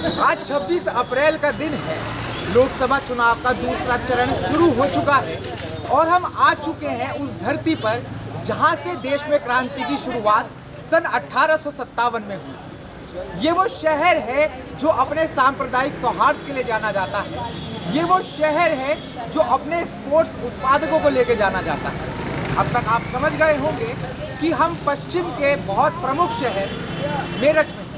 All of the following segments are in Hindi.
आज 26 अप्रैल का दिन है। लोकसभा चुनाव का दूसरा चरण शुरू हो चुका है और हम आ चुके हैं उस धरती पर जहां से देश में क्रांति की शुरुआत सन 1857 में हुई। ये वो शहर है जो अपने सांप्रदायिक सौहार्द के लिए जाना जाता है। ये वो शहर है जो अपने स्पोर्ट्स उत्पादकों को लेकर जाना जाता है। अब तक आप समझ गए होंगे कि हम पश्चिम के बहुत प्रमुख शहर मेरठ में हैं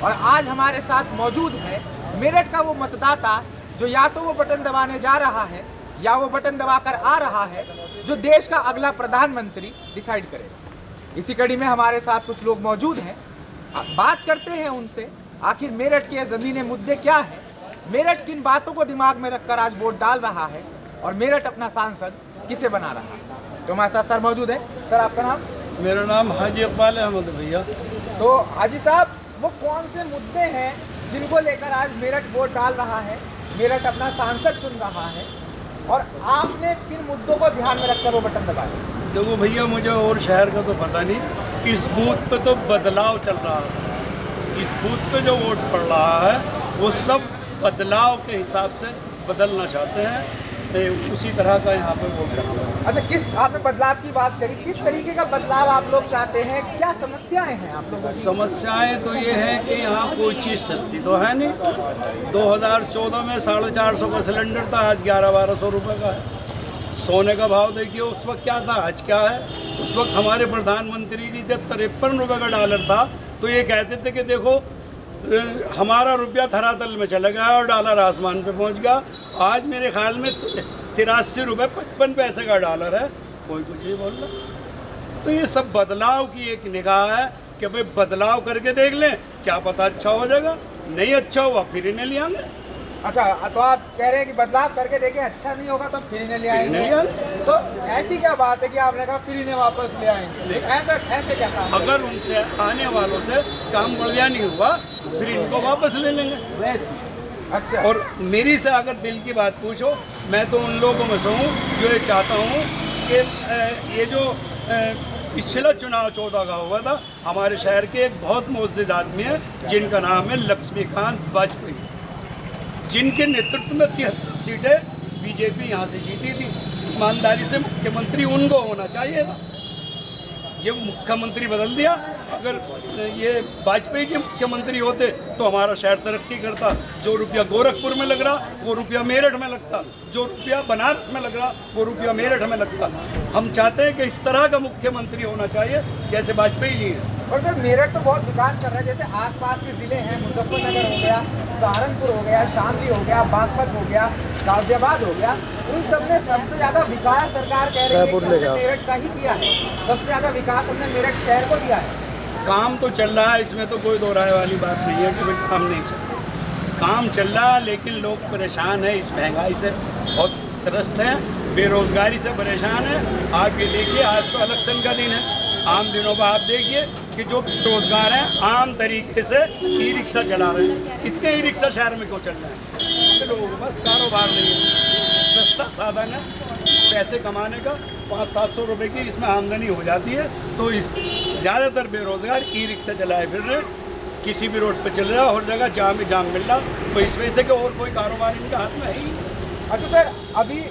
और आज हमारे साथ मौजूद है मेरठ का वो मतदाता जो या तो वो बटन दबाने जा रहा है या वो बटन दबाकर आ रहा है जो देश का अगला प्रधानमंत्री डिसाइड करेगा। इसी कड़ी में हमारे साथ कुछ लोग मौजूद हैं। बात करते हैं उनसे, आखिर मेरठ के ज़मीनी मुद्दे क्या है, मेरठ किन बातों को दिमाग में रखकर आज वोट डाल रहा है और मेरठ अपना सांसद किसे बना रहा है। तो हमारे साथ सर मौजूद है। सर, आपका नाम? मेरा नाम हाजी इकबाल अहमद भैया। तो हाजी साहब, वो कौन से मुद्दे हैं जिनको लेकर आज मेरठ वोट डाल रहा है, मेरठ अपना सांसद चुन रहा है और आपने किन मुद्दों को ध्यान में रखकर वो बटन दबाया? देखो भैया, मुझे और शहर का तो पता नहीं, इस बूथ पे तो बदलाव चल रहा है। इस बूथ पे जो वोट पड़ रहा है वो सब बदलाव के हिसाब से बदलना चाहते हैं, तो उसी तरह का यहाँ पे वोट करना है। अच्छा, किस आपने बदलाव की बात करी, किस तरीके का बदलाव आप लोग चाहते हैं, क्या समस्याएं हैं आप लोगों की? समस्याएं तो ये हैं कि यहाँ कोई चीज़ सस्ती तो है नहीं। 2014 में 450 का सिलेंडर था, आज 1100-1200 रुपये का है। सोने का भाव देखिए उस वक्त क्या था, आज क्या है। उस वक्त हमारे प्रधानमंत्री जी जब 53 रुपये का डॉलर था तो ये कहते थे कि देखो हमारा रुपया धरातल में चला गया और डॉलर आसमान पे पहुंच गया। आज मेरे ख्याल में 83 रुपये 55 पैसे का डॉलर है, कोई कुछ नहीं बोल रहा। तो ये सब बदलाव की एक निगाह है कि भाई बदलाव करके देख लें, क्या पता अच्छा हो जाएगा, नहीं अच्छा हुआ फिर इन्हें ले आएंगे। अच्छा, तो आप कह रहे हैं कि बदलाव करके देखें, अच्छा नहीं होगा तो फिर इन्हें ले आएंगे। तो ऐसी क्या बात है कि आपने कहा फिर इन्हें वापस ले आएंगे? ऐसे क्या काम? अगर उनसे आने वालों से काम बढ़िया नहीं हुआ तो फिर इनको वापस ले लेंगे। अच्छा, और मेरी से अगर दिल की बात पूछो, मैं तो उन लोगों में से हूँ जो ये चाहता हूँ कि ये जो पिछला चुनाव 14 का हुआ था, हमारे शहर के एक बहुत मोअज़्ज़िज़ आदमी है जिनका नाम है लक्ष्मीकांत वाजपेयी, जिनके नेतृत्व में 73 सीटें बीजेपी यहाँ से जीती थी। ईमानदारी से मुख्यमंत्री उनको होना चाहिए था, ये मुख्यमंत्री बदल दिया। अगर ये वाजपेयी जी मुख्यमंत्री होते तो हमारा शहर तरक्की करता। जो रुपया गोरखपुर में लग रहा वो रुपया मेरठ में लगता, जो रुपया बनारस में लग रहा वो रुपया मेरठ में लगता। हम चाहते हैं कि इस तरह का मुख्यमंत्री होना चाहिए जैसे वाजपेयी जी हैं। और सर, मेरठ तो बहुत विकास कर रहा है, जैसे आसपास के ज़िले हैं, मुजफ्फरनगर हो गया, सहारनपुर हो गया, शामली हो गया, बागपत हो गया, गाजियाबाद हो गया, उन सब में सबसे ज़्यादा विकास सरकार कह रही है कि हमने मेरठ का ही किया है। सबसे ज़्यादा विकास हमने मेरठ शहर को दिया है। काम तो चल रहा है, इसमें तो कोई दो राय वाली बात नहीं है कि भाई काम नहीं चल रहा। काम चल रहा है, लेकिन लोग परेशान हैं, इस महंगाई से बहुत त्रस्त हैं, बेरोज़गारी से परेशान हैं। आप ये देखिए, आज तो इलेक्शन का दिन है, आम दिनों पर आप देखिए कि जो बेरोजगार हैं आम तरीके से ई रिक्शा चला रहे हैं। इतने ई रिक्शा शहर में क्यों चल रहे हैं? लोगों को बस कारोबार नहीं है, सस्ता साधन है पैसे कमाने का। 500-700 रुपये की इसमें आमदनी हो जाती है, तो इस ज़्यादातर बेरोजगार ई रिक्शा चलाए फिर रहे, किसी भी रोड पर चल रहा, हर जगह जाम ही जाम मिल रहा। तो इस वजह से कि और कोई कारोबार इनके हाथ में है ही। अच्छा सर, अभी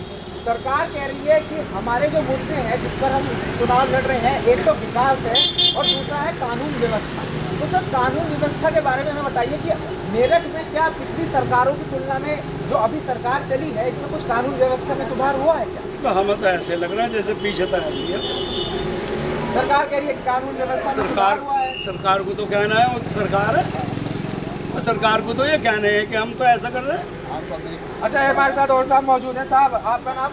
सरकार कह रही है कि हमारे जो मुद्दे हैं जिस पर हम चुनाव लड़ रहे हैं, एक तो विकास है और दूसरा है कानून व्यवस्था। तो सर, कानून व्यवस्था के बारे में हमें बताइए कि मेरठ में क्या पिछली सरकारों की तुलना में जो अभी सरकार चली है इसमें कुछ कानून व्यवस्था में सुधार हुआ है क्या? तो हमें तो ऐसे लग रहा है जैसे पीछे तो ऐसी है। सरकार कह रही है कि कानून व्यवस्था में सुधार हुआ है। सरकार को तो कहना है, वो तो सरकार है, तो सरकार को तो ये कहना है कि हम तो ऐसा कर रहे हैं। अच्छा, हमारे साथ और साहब मौजूद हैं। साहब, आपका नाम?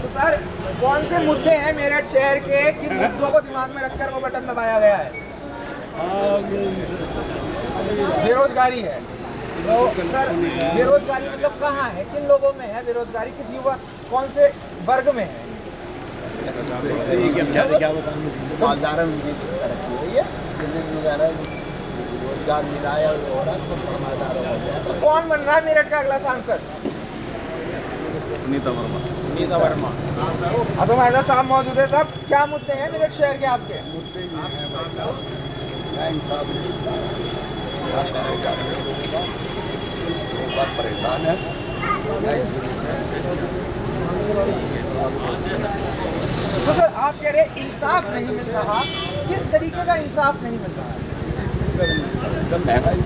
तो सर, कौन से मुद्दे हैं मेरठ शहर के, किन मुद्दों को दिमाग में रखकर वो बटन दबाया गया है? बेरोजगारी है। तो सर, बेरोजगारी मतलब कहाँ है, किन लोगों में है बेरोजगारी, किस युवा कौन से वर्ग में है? रोजगार मिला है और सब समाधान हो गया। तो कौन बन रहा है मेरठ का अगला सांसद? सुनीता वर्मा। अब हमारे साथ साहब मौजूद है। साहब, क्या मुद्दे हैं मेरठ शहर के आपके? का, लोग बहुत परेशान है। तो सर आप कह रहे इंसाफ नहीं मिल रहा, किस तरीके का इंसाफ नहीं मिल रहा? एकदम महंगाई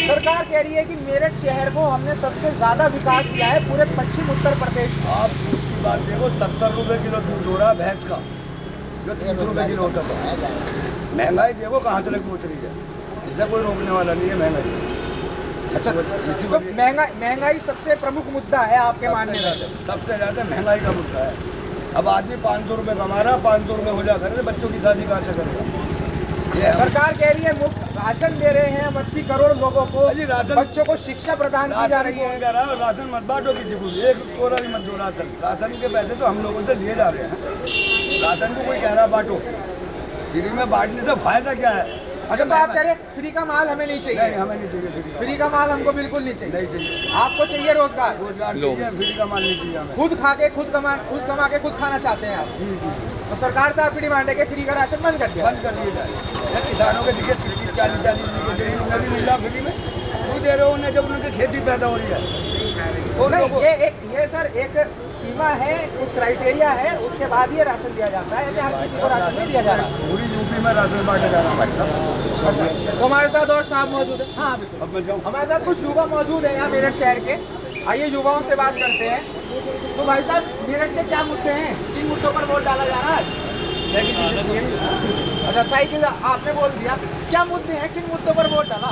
सरकार कह रही है कि मेरठ शहर को हमने सबसे ज्यादा विकास किया है पूरे पश्चिम उत्तर प्रदेश में। आप दूध की बात देखो, 70 रुपये किलो दूध हो रहा है भैंस का, जो 30 रुपये किलो होता था। महंगाई देखो कहाँ तक पहुँच रही है, इससे कोई रोकने वाला नहीं है महंगाई। अच्छा, तो महंगाई सबसे प्रमुख मुद्दा है आपके मानने में? सबसे ज़्यादा महंगाई का मुद्दा है। अब आदमी 500 रुपये कमा रहा, 500 रुपये हो जा करे, बच्चों की शादी कहाँ से करेगा? सरकार कह रही है मुफ्त राशन दे रहे हैं 80 करोड़ लोगों को, बच्चों को शिक्षा प्रदान की जा रही है। कह रहा है राशन मत बांटो किसी को, एक कोरा भी मत दो राशन के पैसे तो हम लोगों से लिए जा रहे हैं। राशन को कोई कह रहा बांटो, फ्री में बांटने से फायदा क्या है? अच्छा, तो आप कह रहे फ्री का माल हमें नहीं चाहिए? नहीं, हमें नहीं चाहिए फ्री का माल, हमको बिल्कुल नहीं चाहिए। नहीं चाहिए, आपको चाहिए रोजगार? रोजगार चाहिए, फ्री का माल नहीं चाहिए हमें। खुद खा के खुद कमा के खुद खाना चाहते हैं आप? जी जी। तो सरकार से आपकी डिमांड है कि फ्री का राशन बंद कर दिया, बंद कर दिया जाए। किसानों के दिखे 30-40 रुपये उन्हें भी मिल रहा फ्री में, वो दे रहे हो उन्हें जब उनकी खेती पैदा हो रही है। नहीं, ये सर एक सीमा है, कुछ क्राइटेरिया है, उसके बाद ये राशन दिया जाता है, हर किसी को राशन नहीं दिया जा रहा। पूरी यूपी में राशन बांटा जा रहा है। अच्छा, तो हमारे साथ और साहब मौजूद है। हाँ बिल्कुल, हमारे साथ कुछ युवा मौजूद है यहाँ मेरठ शहर के। आइए युवाओं से बात करते हैं। तो भाई साहब, मेरठ के क्या मुद्दे हैं, किन मुद्दों पर वोट डाला जा रहा है? अच्छा, साइकिल आपने बोल दिया, क्या मुद्दे हैं, किन मुद्दों पर वोट डाला?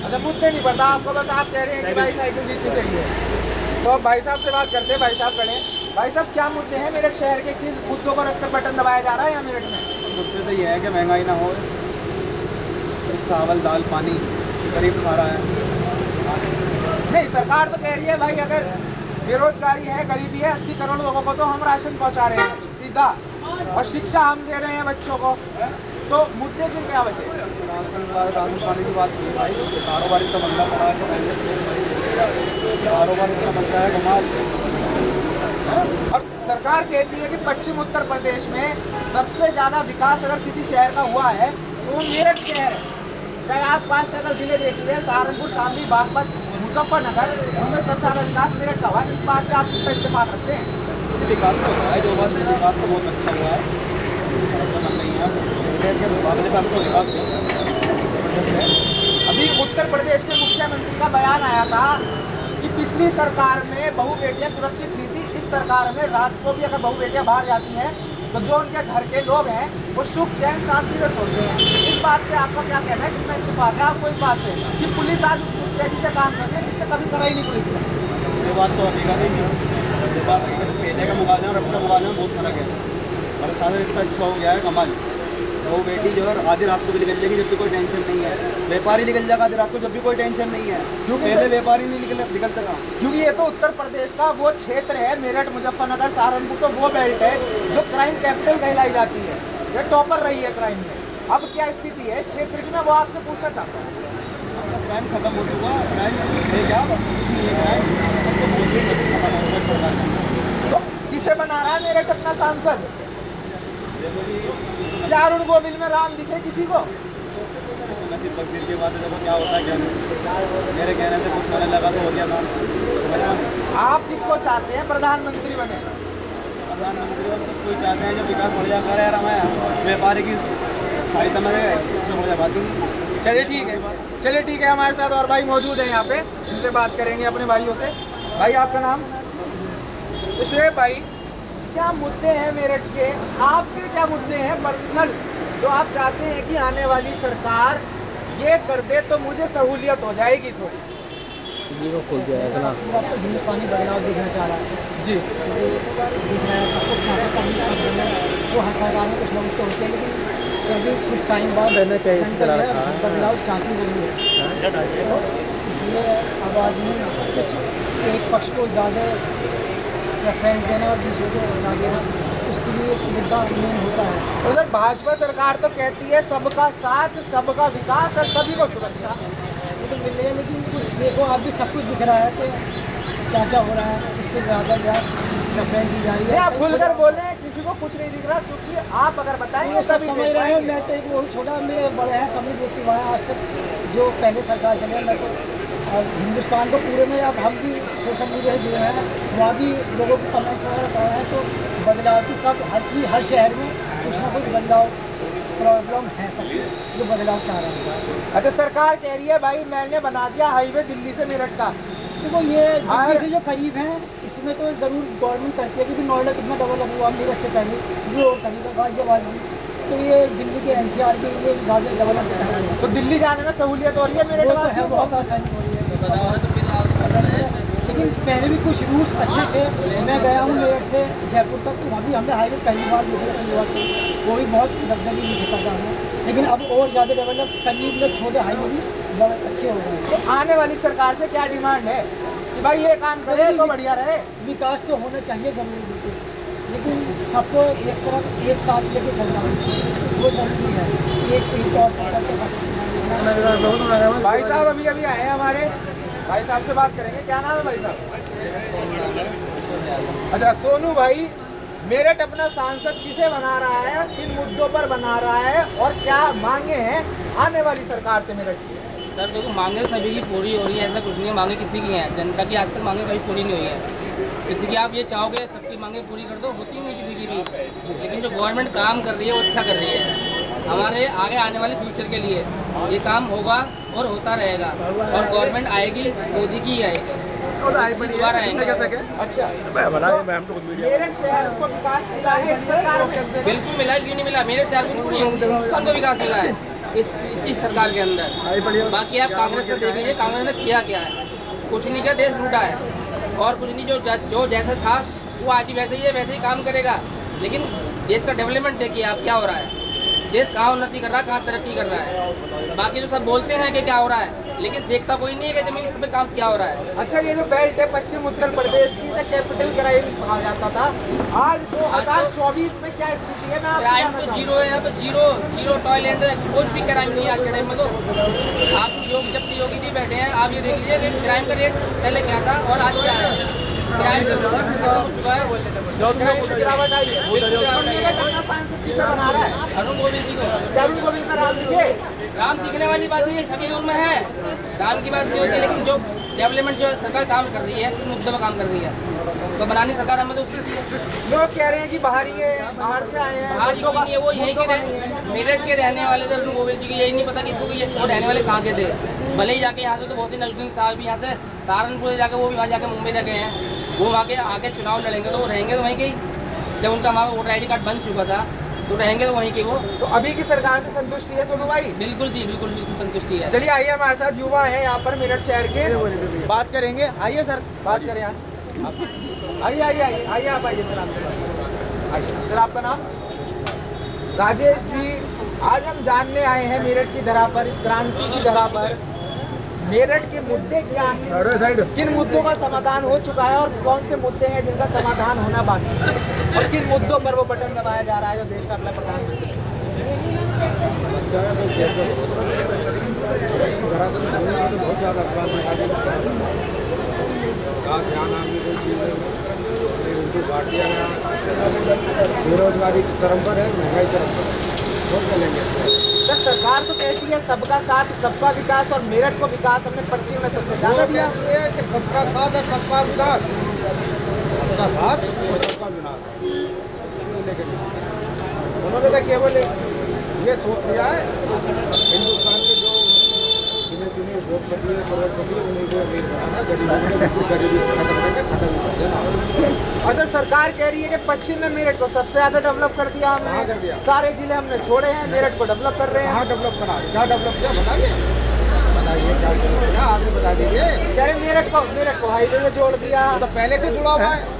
अच्छा, मुद्दे नहीं पता आपको, बस आप कह रहे हैं कि भाई साइकिल जीतनी चाहिए। तो अब भाई साहब से बात करते हैं। भाई साहब खड़े। भाई साहब, क्या मुद्दे हैं मेरठ शहर के, किस मुद्दों पर अक्सर बटन दबाया जा रहा है यहाँ मेरठ में? मुद्दे तो ये है कि महंगाई ना हो, चावल दाल पानी गरीब खा रहा है। नहीं, सरकार तो कह रही है भाई अगर बेरोजगारी है, गरीबी है, 80 करोड़ लोगों को तो हम राशन पहुंचा रहे हैं सीधा, और शिक्षा हम दे रहे हैं बच्चों को, तो मुद्दे फिर क्या बचे? राशन पानी की बात की भाई, कारोबारी तो बंदा पड़ा है, कारोबार इतना बनता है कमाल। और सरकार कहती है कि पश्चिम उत्तर प्रदेश में सबसे ज़्यादा विकास अगर किसी शहर का हुआ है तो वो मेरठ शहर है। चाहे आसपास के अगर जिले देख लिए, सहारनपुर, शामली, बागपत, मुजफ्फरनगर, उनमें सबसे ज़्यादा विकास मेरठ का हुआ है। इस बात से आप कितना इत्तेफाक रखते हैं? विकास तो हुआ है, जो बात विकास तो बहुत अच्छा हुआ है, नहीं है के मुकाबले में हमको विकास। अभी उत्तर प्रदेश के मुख्यमंत्री का बयान आया था कि पिछली सरकार में बहू बेटियां सुरक्षित नहीं थी, इस सरकार में रात को भी अगर बहू बेटियां बाहर जाती हैं तो जो उनके घर के लोग हैं वो सुख चैन शांति से सोते हैं। इस बात से आपका क्या कहना है, कितना इत्तेफाक है आपको इस बात से कि पुलिस आज उस मुस्तैदी से काम कर रही है जिससे कभी करा ही नहीं पुलिस ने? ये बात तो हकीकत है कि ये बात पहले का मुकाबले और अब का मुकाबले में बहुत फर्क है। और साथ इतना अच्छा हो गया है कमाल। तो वो बेटी जो है आधी रात को भी निकल जाएगी जब भी कोई टेंशन नहीं है, व्यापारी निकल जाएगा आधी रात को जब भी कोई टेंशन नहीं है, क्योंकि पहले व्यापारी नहीं निकलता था। क्योंकि ये तो उत्तर प्रदेश का वो क्षेत्र है, मेरठ, मुजफ्फरनगर, सहारनपुर, तो वो बेल्ट है जो क्राइम कैपिटल कहलाई जाती है, ये टॉपर रही है क्राइम में। अब क्या स्थिति है इस क्षेत्र की, मैं वो आपसे पूछना चाहता हूँ। क्राइम खत्म हो चुका, क्राइम है क्या कुछ नहीं है। तो किसे बना रहा है मेरठ अपना सांसद? क्या अरुण गोविल में राम दिखे किसी को? तकदीर की बात है, देखो क्या होता है क्या नहीं। मेरे कहने से कुछ करने लगा तो हो गया था। आप किसको चाहते हैं प्रधानमंत्री बने? प्रधानमंत्री बने किसको चाहते हैं जो विकास बढ़िया करे यार, हमें व्यापारी की सहायता में उससे बढ़िया बात नहीं। चलिए ठीक है, चलिए ठीक है। हमारे साथ और भाई मौजूद हैं यहाँ पे, उनसे बात करेंगे अपने भाइयों से। भाई आपका नाम? शुएब भाई, क्या मुद्दे हैं मेरठ के, आपके क्या मुद्दे हैं पर्सनल जो आप चाहते हैं कि आने वाली सरकार ये कर दे तो मुझे सहूलियत हो जाएगी थोड़ी? जी को खोल दिया है आपको हिंदुस्तानी बदलाव दिखना चाह रहा है जी, दिख रहा है सब कुछ। वो हर सरकार में कुछ ना कुछ तो होते हैं, लेकिन चलिए कुछ टाइम बाद बदलाव चाहती जरूर है। इसलिए अब आदमी कुछ एक पक्ष को ज़्यादा प्रेफरेंस देना और दूसरे को ना देना, उसके लिए एक मुद्दा मेन होता है। उधर भाजपा सरकार तो कहती है सबका साथ, सबका विकास और सभी को सुरक्षा, तो मिल लेकिन कुछ देखो आप भी सब कुछ दिख रहा है कि क्या क्या हो रहा है, इसके ज़्यादा रेफरेंस दी जा रही नहीं, है। आप खुलकर बोले, किसी को कुछ नहीं दिख रहा, क्योंकि आप अगर बताएंगे सब तभी समझ देख रहे हैं। पाएंगे। मैं तो एक बहुत छोटा, मेरे बड़े हैं, सबने देखते हुआ है आज तक जो पहले सरकार चले। मैं तो अब हिंदुस्तान को पूरे में, अब हम भी सोशल मीडिया से जुड़े हैं, वहाँ भी लोगों को कमेंट्स वगैरह कर रहे हैं, तो बदलाव की सब हर चीज़, हर शहर में कुछ ना कुछ बदलाव प्रॉब्लम है सब जो बदलाव चाह रहे हैं। अच्छा, सरकार कह रही है भाई मैंने बना दिया हाईवे दिल्ली से मेरठ का। देखो ये दिल्ली से जो करीब है इसमें तो ज़रूर गवर्नमेंट करती है, क्योंकि नोएडा कितना डेवलप हुआ मेरठ से पहले, वो करीब है गाजियाबाद में, तो ये दिल्ली के NCR के लिए ज़्यादा डेवलप है। तो दिल्ली जाने में सहूलियत हो रही है मेरठ वो तो है, वासियों को। बहुत आसानी हो रही है। लेकिन पहले भी कुछ रूल्स अच्छे थे। मैं गया हूँ मेरठ से जयपुर तक, तो वहाँ भी हमने हाईवे पहली बार देखा शुरुआत में, वो भी बहुत लग्जरी दिखता था हमें। लेकिन अब और ज़्यादा डेवलप करने के लिए छोटे हाईवे भी बहुत अच्छे हो गए हैं। तो आने वाली सरकार से क्या डिमांड है कि भाई ये काम करे तो बढ़िया रहे? विकास तो होना चाहिए ज़रूरी, बिल्कुल, लेकिन सबको एक तरफ एक साथ लेके चलना वो ज़रूरी है। एक पीढ़ी और चक्कर के साथ भाई साहब अभी अभी आए हैं हमारे, भाई साहब से बात करेंगे। क्या नाम है भाई साहब? अच्छा, सोनू भाई, मेरठ अपना सांसद किसे बना रहा है, किन मुद्दों पर बना रहा है और क्या मांगे हैं आने वाली सरकार से मेरठ की? सर देखो, मांगे सभी की पूरी हो रही है, ऐसा कुछ नहीं है मांगे किसी की हैं। जनता की आज तक मांगे कभी पूरी नहीं हुई है। किसी की आप ये चाहोगे सबकी मांगे पूरी कर दो, होती नहीं किसी की भी। लेकिन जो गवर्नमेंट काम कर रही है वो अच्छा कर रही है, हमारे आगे आने वाले फ्यूचर के लिए ये काम होगा और होता रहेगा। और गवर्नमेंट आएगी, मोदी की ही आएगी, दोबारा आएंगे। अच्छा, मेरठ शहर को विकास मिला है इस सरकार में? बिल्कुल मिला है, क्यों नहीं मिला? मेरे शहर को पूरी हिंदुस्तान को विकास मिला है इसी सरकार के अंदर। बाकी आप कांग्रेस का देख लीजिए, कांग्रेस ने किया क्या है? कुछ नहीं किया, देश लूटा है और कुछ नहीं। जो जैसा था वो आज ही वैसे ही है, वैसे ही काम करेगा। लेकिन देश का डेवलपमेंट देखिए आप, क्या हो रहा है, देश कहाँ उन्नति कर रहा है, कहाँ तरक्की कर रहा है। बाकी जो सब बोलते हैं कि क्या हो रहा है, लेकिन देखता कोई नहीं है कि जमीन पे काम क्या हो रहा है। अच्छा, ये जो बेल्ट है पश्चिम उत्तर प्रदेश की, इसे कैपिटल क्राइम कहा जाता था। आज 2024 में क्या स्थिति है? मैं आपको क्राइम बताना तो चाहूँ। जीरो है यहाँ पे, जीरो टॉयलेट है, कुछ भी क्राइम नहीं है आज के टाइम में। तो आप योगी जी बैठे हैं, आप ये देख लीजिए कि क्राइम का रेट पहले क्या था और आज क्या है। क्राइम खत्म हो चुका है, गिरावट आई है। बिल्कुल गिरावट आई है। अपना सांसद किसे बना रहा है? अरुण गोविंद जी को। अरुण गोविंद का राम दिखे? राम दिखने वाली बात नहीं है, सभी लोग में है, राम की बात नहीं होती है। लेकिन जो डेवलपमेंट जो सरकार काम कर रही है, किस मुद्दे पर काम कर रही है, तो बनानी सरकार हमें तो उससे दी है। लोग कह रहे हैं कि बाहरी है, बाहर से आए हैं। बाहर ही कोई नहीं है, वो यहीं के मेरठ के रहने वाले थे। अरुण गोविंद जी की यही नहीं पता कि इसको ये वो रहने वाले कहाँ के थे। भले ही जाके यहाँ से तो बहुत ही नजदीक साहब भी यहाँ से सहारनपुर जाके, वो भी वहाँ जाके मुंबई जाके हैं, वो वहाँ के आके चुनाव लड़ेंगे तो वो रहेंगे तो वहीं के। जब उनका वहाँ वोटर ID कार्ड बन चुका था तो रहेंगे तो वहीं के वो। तो अभी की सरकार से संतुष्टि है सोनू भाई? बिल्कुल जी, बिल्कुल बिल्कुल संतुष्टि है। चलिए आइए, हमारे साथ युवा है यहाँ पर मेरठ शहर के, बात करेंगे। आइए सर, बात करें यार। आइए आइए आइए आइए, आप आइए सर, आपसे बात आइए। सर, आपका नाम? राजेश जी, आज हम जानने आए हैं मेरठ की धरा पर, इस क्रांति की धरा पर मेरठ के मुद्दे क्या हैं, किन मुद्दों का समाधान हो चुका है और कौन से मुद्दे हैं जिनका समाधान होना बाकी है, और किन मुद्दों पर वो बटन दबाया जा रहा है जो देश का अगला प्रधानमंत्री है। बहुत ज़्यादा बेरोजगारी चरम पर है, महंगाई चरम पर है, बहुत चलेंगे। सर, सरकार तो कहती है सबका साथ सबका विकास, और मेरठ को विकास हमने पश्चिम में सबसे ज़्यादा दिया। कि सबका साथ और सबका विकास, सबका साथ और सबका विनाश। उन्होंने तो केवल ये सोच लिया है हिंदुस्तान के जो गिने चुने उद्योगपति करोड़पति उन्हीं को अमीर बनाना, गरीबी खत्म करके खत्म कर देना। और जब सरकार कह रही है कि पश्चिम में मेरठ को सबसे ज़्यादा डेवलप कर दिया हमने, कर दिया। सारे जिले हमने छोड़े हैं, मेरठ को डेवलप कर रहे हैं। कहाँ डेवलप करा, क्या डेवलप किया बताइए, क्या आदमी बता दीजिए। कह रहे मेरठ को हाईवे में जोड़ दिया। तो पहले से जुड़ा हुआ है,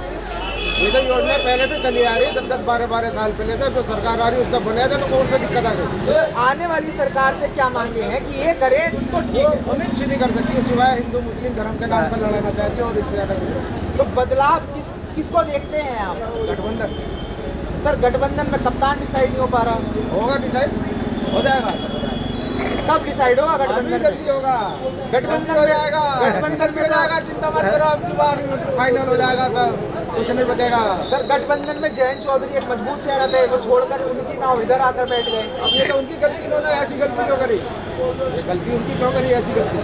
ये तो योजना पहले से चली आ रही है, 10-10, 12-12 साल पहले से। जो सरकार आ रही है उसका बनाया था, तो कौन सा दिक्कत आ गई? तो आने वाली सरकार से क्या मांगे हैं कि ये करे तो ठीक है, वो कुछ नहीं कर सकती सिवाय हिंदू मुस्लिम धर्म के नाम पर लड़ाना चाहती है, और इससे ज़्यादा कुछ नहीं। तो बदलाव किसको देखते हैं आप? गठबंधन। सर, गठबंधन में कप्तान डिसाइड नहीं हो पा रहा। होगा डिसाइड, हो जाएगा, कब डिसाइड होगा गठबंधन? जल्दी होगा, गठबंधन हो जाएगा, गठबंधन में हो जाएगा, चिंता मत करो, अब की बार फाइनल हो जाएगा सर। कुछ नहीं बचेगा। सर गठबंधन में जयंत चौधरी एक मजबूत चेहरा थे, वो छोड़कर उनकी नाव इधर आकर बैठ गए। अब ये तो उनकी गलती, इन्होंने ऐसी गलती क्यों करी? ये गलती उनकी क्यों करी ऐसी गलती?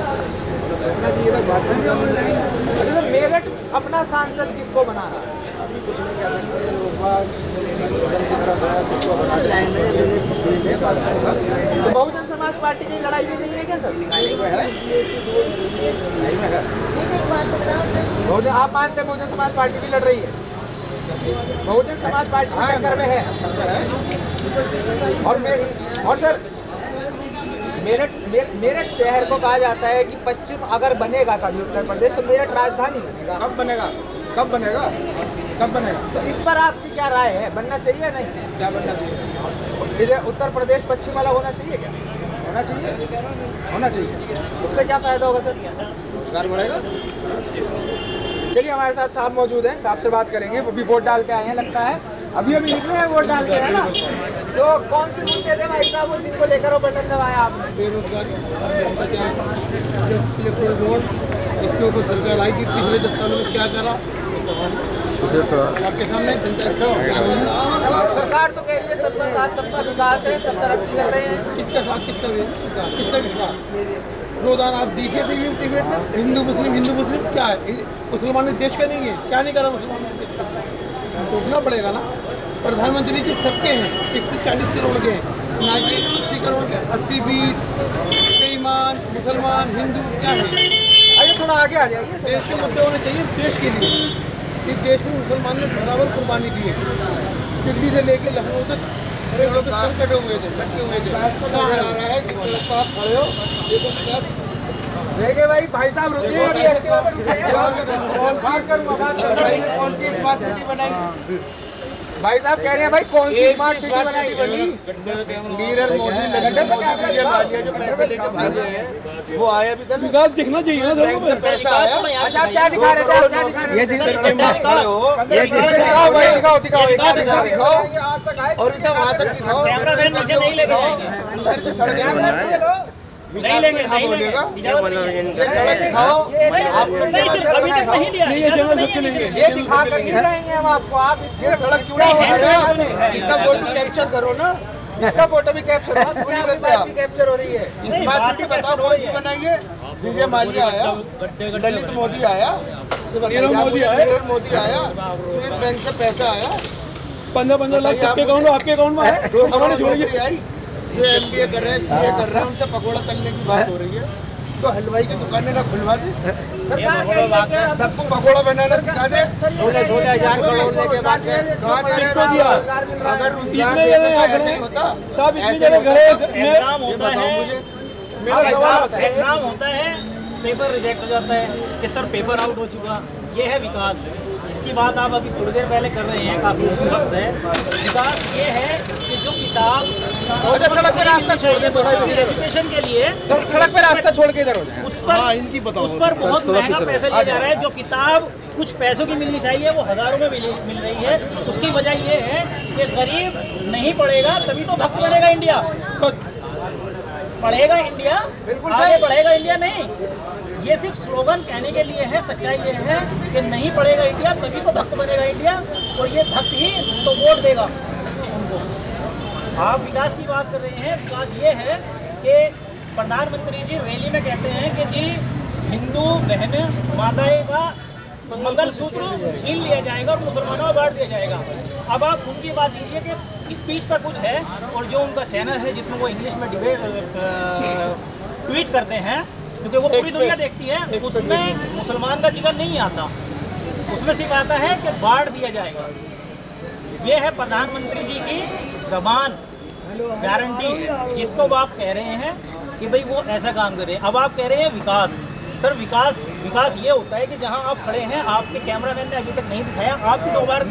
सोचना चाहिए था बात नहीं। अच्छा, मेरठ अपना सांसद किसको बना रहा है? अभी कुछ नहीं कह सकते, लोग बात की तरफ है, किसको बना तो बहुजन समाज पार्टी की लड़ाई भी नहीं है क्या सर? नहीं में है, नहीं में है। बहुजन, आप मानते हैं बहुजन समाज पार्टी भी लड़ रही है? बहुजन समाज पार्टी की टक्कर में है। और सर मेरठ शहर को कहा जाता है कि पश्चिम अगर बनेगा कभी उत्तर प्रदेश तो मेरठ राजधानी बनेगा। कब बनेगा? कब बनेगा? कब बनेगा? तो इस पर आपकी क्या राय है, बनना चाहिए नहीं? क्या बनना चाहिए? इधर उत्तर प्रदेश पश्चिम वाला होना चाहिए क्या? होना चाहिए, होना चाहिए। उससे क्या फायदा होगा सर? रोजगार बढ़ेगा। चलिए हमारे साथ साहब मौजूद हैं, साहब से बात करेंगे। वो भी वोट डाल के आए हैं लगता है, अभी निकले हैं वोट डाल के, है ना? तो कौन से मुद्दे थे भाई साहब वो जिनको लेकर वो बटन दबाया आपने? बेरोजगारी, इसके ऊपर सरकार आई कि पिछले 10 सालों में क्या करा आपके सामने। सरकार तो कह रही है सबका साथ सबका विकास है, सब तरक्की कर रहे हैं। किसका साथ, किसका विकास? रोजाना आप देखिए टीवी में हिंदू मुस्लिम क्या है? मुसलमान देश का नहीं है, क्या नहीं करा मुसलमान ने देश का? सोचना पड़ेगा ना। प्रधानमंत्री जी सबके हैं, 140 करोड़ के हैं, ना कि 80 करोड़ के। 80-20 बेईमान, मुसलमान, हिंदू क्या है? आइए थोड़ा आगे आ जाइए। देश के मुद्दे होने चाहिए देश के लिए। इस देश में मुसलमान ने बराबर कुर्बानी दी है। दिल्ली से लेके लखनऊ तक कटे हुए थे, देखिए भाई साहब रुकिए, अभी एक्टिवा पर रुकिए। बात करूंगा, बात करूंगा। कौन सी स्मार्ट सिटी बनाई? भाई साहब कह रहे हैं भाई कौन सी स्मार्ट सिटी बनाई? नीरज मोदी, नरेंद्र मोदी, विजय माल्या जो पैसे लेके भागे हैं वो आया भी था ना। विकास दिखना चाहिए ना बैंक से पैसा आया। अच्छा आप क्या दिखा रहे थे? आप क्या दिखा रहे थे? दिखाओ आज तक आए और इतना वहाँ तक दिखाओ। नहीं लेके जाएंगे, नहीं लेंगे, नहीं लेंगे। ये दिखा कर नहीं रहेंगे हम आपको। आप इसके सड़क इसका फोटो कैप्चर करो ना। इसका फोटो भी कैप्चर हो, पूरी बात भी कैप्चर हो रही है। स्मार्ट सिटी बताओ कौन सी बनाइए? विजय माल्या आया, ललित मोदी आया, नीरज मोदी आया, स्विस बैंक से पैसा आया, 15-15 लाख सबके अकाउंट में, आपके अकाउंट में है। 2 करोड़ नौकरी आई। जो MBA कर रहे हैं, CA कर रहे हैं, उनसे पकौड़ा तलने की बात हो रही है। तो हलवाई की दुकानें ना खुलवा दे, सबको पकौड़ा बनाना सिखा दे। 16,000 करोड़ लेके बाद कहाँ जा रहे हैं? अगर रोजगार देते तो ऐसे ही होता। एग्जाम होता है, पेपर रिजेक्ट हो जाता है कि सर पेपर आउट हो चुका। ये है विकास, जिसकी बात आप अभी थोड़ी देर पहले कर रहे हैं, काफी वक्त है। विकास ये है कि जो किताब सड़क पे रास्ता छोड़ दे, थोड़ा एजुकेशन के लिए सड़क पे रास्ता छोड़ के इधर हो जाए। उस पर बहुत महंगा पैसा लिया जा रहा है। जो किताब कुछ पैसों की मिलनी चाहिए वो हजारों में मिल रही है। उसकी वजह ये है कि गरीब नहीं पढ़ेगा तभी तो भक्त बनेगा इंडिया। पढ़ेगा इंडिया, आगे बढ़ेगा इंडिया नहीं। ये सिर्फ स्लोगन कहने के लिए है। सच्चाई ये है कि नहीं पढ़ेगा इंडिया तभी तो भक्त बनेगा इंडिया, और ये भक्त ही तो वोट देगा उनको। आप विकास की बात कर रहे हैं। विकास ये है कि प्रधानमंत्री जी रैली में कहते हैं कि जी हिंदू बहन माताएं का मंगलसूत्र छीन लिया जाएगा और मुसलमानों में बांट दिया जाएगा। अब आप उनकी बात दीजिए कि स्पीच पर कुछ है, और जो उनका चैनल है जिसमें वो इंग्लिश में ट्वीट करते हैं, क्योंकि वो पूरी दुनिया देखती है, उसमें मुसलमान का जिक्र नहीं आता। उसमें सिर्फ आता है कि बांट दिया जाएगा। ये है प्रधानमंत्री जी की जबान गारंटी, जिसको आप कह रहे हैं कि भाई वो ऐसा काम करे। अब आप कह रहे हैं विकास। सर विकास ये होता है कि जहां आप खड़े हैं, आपके कैमरामैन ने अभी तक नहीं दिखाया, आपकी 2 बार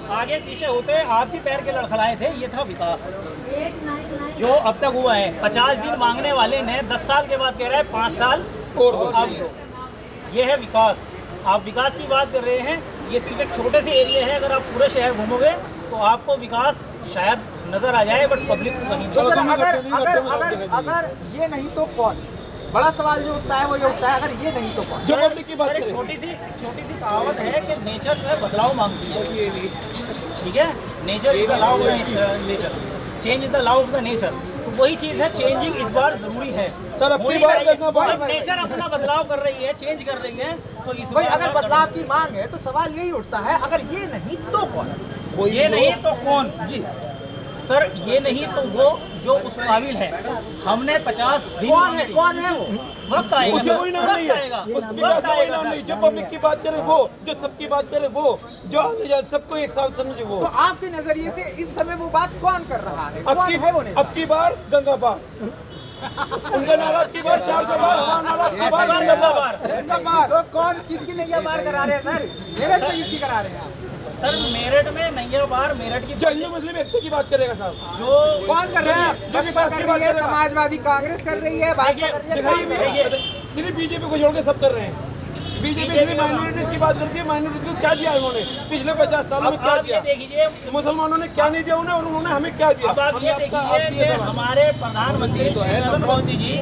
आगे पीछे होते आपके पैर के लड़खड़ाए थे। ये था विकास जो अब तक हुआ है। 50 दिन मांगने वाले ने 10 साल के बाद कह रहा है 5 साल और अब ये है विकास। आप विकास की बात कर रहे हैं, ये सिर्फ एक छोटे से एरिया है। अगर आप पूरे शहर घूमोगे तो आपको विकास शायद नजर आ जाए, बट पब्लिक को कहीं तो सर अगर ये नहीं तो कौन? बड़ा सवाल जो उठता है वो ये उठता है, अगर ये नहीं तो कौन? जो पब्लिक की बात सर, एक करें। छोटी सी कहावत है कि नेचर जो है बदलाव मांगती है, ठीक है, nature is the law of nature, change is the law of the nature. तो वही चीज़ है, चेंजिंग इस बार जरूरी है सर, अपनी बात करना जब नेचर अपना बदलाव कर रही है, चेंज कर रही है, तो इस भाई बार अगर बदलाव की मांग है तो सवाल यही उठता है, अगर ये नहीं तो कौन? ये नहीं तो कौन? जी सर, ये नहीं तो वो जो उस काबिल है। हमने 50 दिन कौन है वो? वक्त आएगा, मुझे कोई नाम नहीं है, आएगा, उस विकास का कोई नाम नहीं। जो पब्लिक की बात करे वो, जो सबकी बात करे वो, जो आते जाते सबको एक साथ समझे वो। तो आपके नजरिए से इस समय वो बात कौन कर रहा है? कौन है वो नेता? अब की बार गंगा पार, उनका नारा अब की बार 400 बार, हमारा नारा अब की बार गंगा पार। तो कौन किसकी नैया पार करा रहे हैं सर? मेरठ में किसकी करा रहे हैं आप? सर, मेरठ में नैया पार, मेरठ की जो हिंदू मुस्लिम एकता की बात करेगा साहब, जो कौन कर रहे हैं? बसपा कर रही है, समाजवादी कांग्रेस कर रही है, भाजपा कर रही है, कौन कर रही है? सिर्फ बीजेपी को छोड़ के सब कर रहे हैं। बीजेपी सिर्फ माइनॉरिटीज की बात करती है। माइनॉरिटीज को क्या दिया उन्होंने पिछले 50 सालों में? क्या आप दिया? ये देखिए, मुसलमानों ने क्या नहीं दिया उन्हें, और उन्होंने हमें क्या दिया? अब आप ये देखिए कि हमारे प्रधानमंत्री श्री नरेंद्र मोदी जी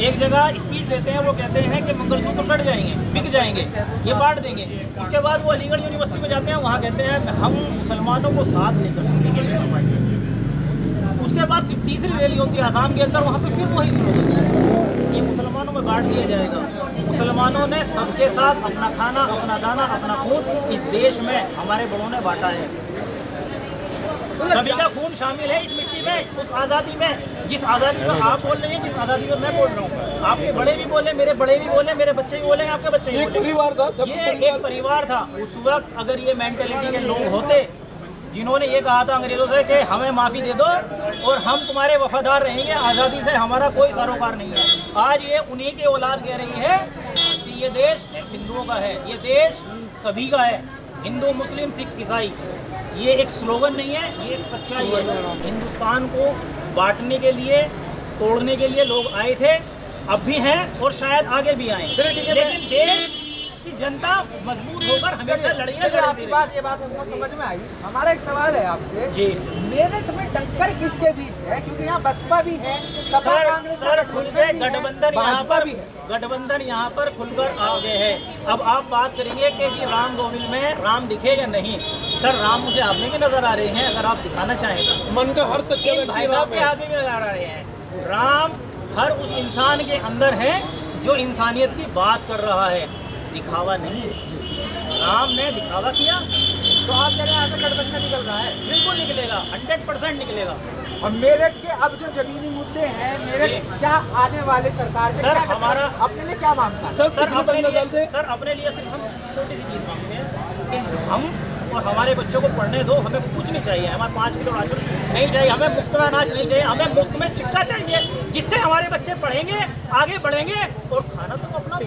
एक जगह स्पीच देते हैं, वो कहते हैं कि मंगलसूत्र कट जाएंगे, बिक जाएंगे, ये बांट देंगे। उसके बाद वो अलीगढ़ यूनिवर्सिटी में जाते हैं, वहाँ कहते हैं हम मुसलमानों को साथ लेकर चलेंगे। उसके बाद तीसरी रैली होती है आसाम के अंदर, वहाँ पे फिर वही स्लोगन, ये मुसलमानों में बांट दिया जाएगा। मुसलमानों ने सबके साथ अपना खाना, अपना दाना, अपना खून इस देश में हमारे बड़ों ने बांटा है। सभी का खून शामिल है इस मिट्टी में, उस आज़ादी में, जिस आज़ादी में आप बोल रहे हैं, जिस आज़ादी में मैं बोल रहा हूँ। आपके बड़े भी बोले, मेरे बड़े भी बोले, मेरे बच्चे भी बोले, आपके बच्चे भी एक बोले। परिवार था, सब ये एक परिवार था। उस वक्त अगर ये मेंटेलिटी के लोग होते जिन्होंने ये कहा था अंग्रेजों से कि हमें माफ़ी दे दो और हम तुम्हारे वफादार रहेंगे, आज़ादी से हमारा कोई सरोकार नहीं है, आज ये उन्हीं की औलाद कह रही है कि ये देश सिर्फ हिंदुओं का है, ये देश सभी का है, हिंदू, मुस्लिम, सिख, ईसाई। ये एक स्लोगन नहीं है, ये एक सच्चाई है। हिंदुस्तान को बांटने के लिए, तोड़ने के लिए लोग आए थे, अब भी हैं और शायद आगे भी आए। लेकिन देश की जनता मजबूत होकर हमेशा लड़ेगी। आपकी ये बात हमको समझ में आई। हमारा एक सवाल है आपसे जी, मेरठ में टक्कर किसके बीच है? क्योंकि यहाँ बसपा भी है, सपा कांग्रेस सर खुल गए गठबंधन यहाँ पर, भी है। गठबंधन यहाँ पर खुलकर आ गए हैं। अब आप बात करेंगे कि जी राम गोविंद में राम दिखे या नहीं। सर, राम मुझे आप में भी नजर आ रहे हैं, अगर आप दिखाना चाहें। मन का हर सच्चा भाई साहब के हाथ में भी नजर आ रहे हैं। राम हर उस इंसान के अंदर है जो इंसानियत की बात कर रहा है, दिखावा नहीं। राम ने दिखावा किया तो आप कह रहे हैं आगे गठबंधन निकल रहा है? बिल्कुल निकलेगा, 100% निकलेगा। और मेरठ के अब जो जमीनी मुद्दे हैं, मेरठ क्या आने वाले सरकार से सर, क्या हमारा अपने लिए क्या मांगता है? सर अपने लिए सिर्फ हम छोटी सी चीज़ मांगते हैं कि हम और हमारे बच्चों को पढ़ने दो, हमें कुछ नहीं चाहिए, हमारे 5 किलो राशन नहीं चाहिए, हमें मुफ्त में अनाज नहीं चाहिए, हमें मुफ्त में शिक्षा चाहिए, जिससे हमारे बच्चे पढ़ेंगे, आगे बढ़ेंगे और खाना तो अपना